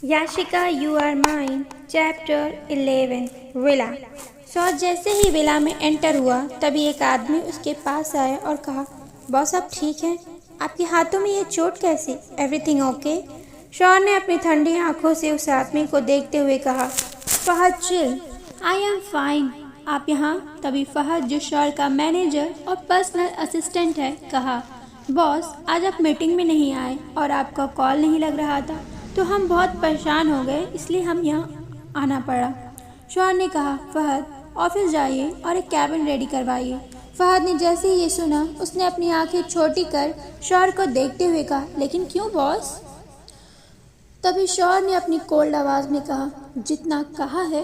Yashika you are mine chapter 11 villa. Shaurya जैसे ही villa में एंटर हुआ तभी एक आदमी उसके पास आया और कहा, बॉस आप ठीक हैं? आपके हाथों में ये चोट कैसी? Everything okay? शौर्य ने अपनी ठंडी आंखों से उस आदमी को देखते हुए कहा, Fahad chill, I am fine. आप यहाँ? तभी फहद, जो शौर्य का मैनेजर और पर्सनल असिस्टेंट है, कहा, बॉस आज आप मीटिंग में नहीं आए और आपका कॉल नहीं लग रहा था तो हम बहुत परेशान हो गए, इसलिए हम यहाँ आना पड़ा। शौर्य ने कहा, फहद ऑफिस जाइए और एक कैबिन रेडी करवाइए। फहद ने जैसे ही ये सुना उसने अपनी आंखें छोटी कर शौर्य को देखते हुए कहा, लेकिन क्यों बॉस? तभी शौर्य ने अपनी कोल्ड आवाज़ में कहा, जितना कहा है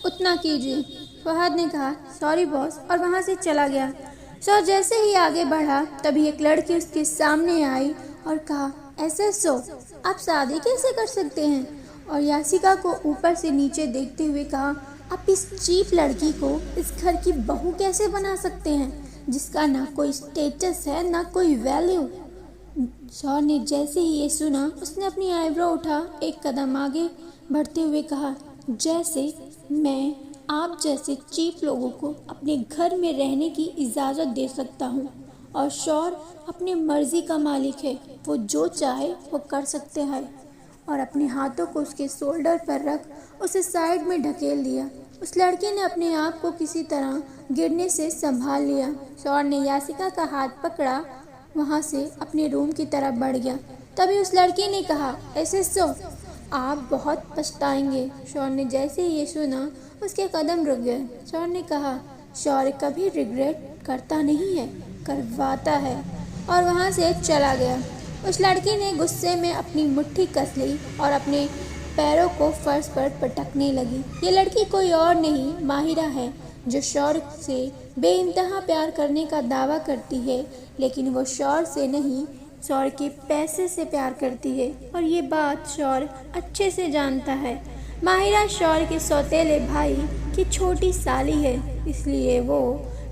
उतना कीजिए। फहद ने कहा, सॉरी बॉस, और वहाँ से चला गया। शौर्य जैसे ही आगे बढ़ा तभी एक लड़की उसके सामने आई और कहा, एसएसओ आप शादी कैसे कर सकते हैं? और याशिका को ऊपर से नीचे देखते हुए कहा, आप इस चीप लड़की को इस घर की बहू कैसे बना सकते हैं जिसका ना कोई स्टेटस है ना कोई वैल्यू? शौर्य ने जैसे ही ये सुना उसने अपनी आईब्रो उठा एक कदम आगे बढ़ते हुए कहा, जैसे मैं आप जैसे चीप लोगों को अपने घर में रहने की इजाज़त दे सकता हूँ। और शौर्य अपनी मर्जी का मालिक है, वो जो चाहे वो कर सकते हैं। और अपने हाथों को उसके शोल्डर पर रख उसे साइड में ढकेल दिया। उस लड़की ने अपने आप को किसी तरह गिरने से संभाल लिया। शौर्य ने याशिका का हाथ पकड़ा, वहाँ से अपने रूम की तरफ बढ़ गया। तभी उस लड़की ने कहा, एसएसओ आप बहुत पछताएंगे। शौर्य ने जैसे ही ये सुना उसके कदम रुक गए। शौर्य ने कहा, शौर्य कभी रिग्रेट करता नहीं है, करवाता है। और वहाँ से चला गया। उस लड़की ने गुस्से में अपनी मुट्ठी कस ली और अपने पैरों को फर्श पर पटकने लगी। ये लड़की कोई और नहीं, माहिरा है, जो शौर्य से बेइंतहा प्यार करने का दावा करती है, लेकिन वो शौर्य से नहीं, शौर्य के पैसे से प्यार करती है। और ये बात शौर्य अच्छे से जानता है। माहिरा शौर्य के सौतेले भाई की छोटी साली है, इसलिए वो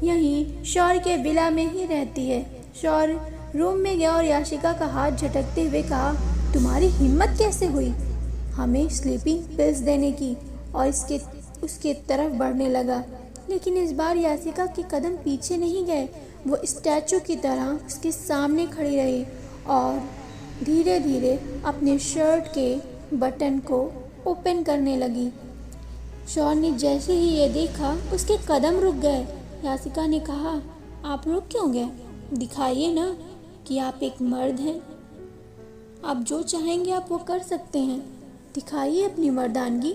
यहीं शौर्य के विला में ही रहती है। शौर्य रूम में गया और याशिका का हाथ झटकते हुए कहा, तुम्हारी हिम्मत कैसे हुई हमें स्लीपिंग पिल्स देने की? और उसके तरफ बढ़ने लगा, लेकिन इस बार याशिका के कदम पीछे नहीं गए। वो स्टैचू की तरह उसके सामने खड़ी रही और धीरे धीरे अपने शर्ट के बटन को ओपन करने लगी। शौर्य ने जैसे ही ये देखा उसके कदम रुक गए। याशिका ने कहा, आप रुक क्यों गए? दिखाइए ना कि आप एक मर्द हैं। आप जो चाहेंगे आप वो कर सकते हैं, दिखाइए अपनी मर्दानगी।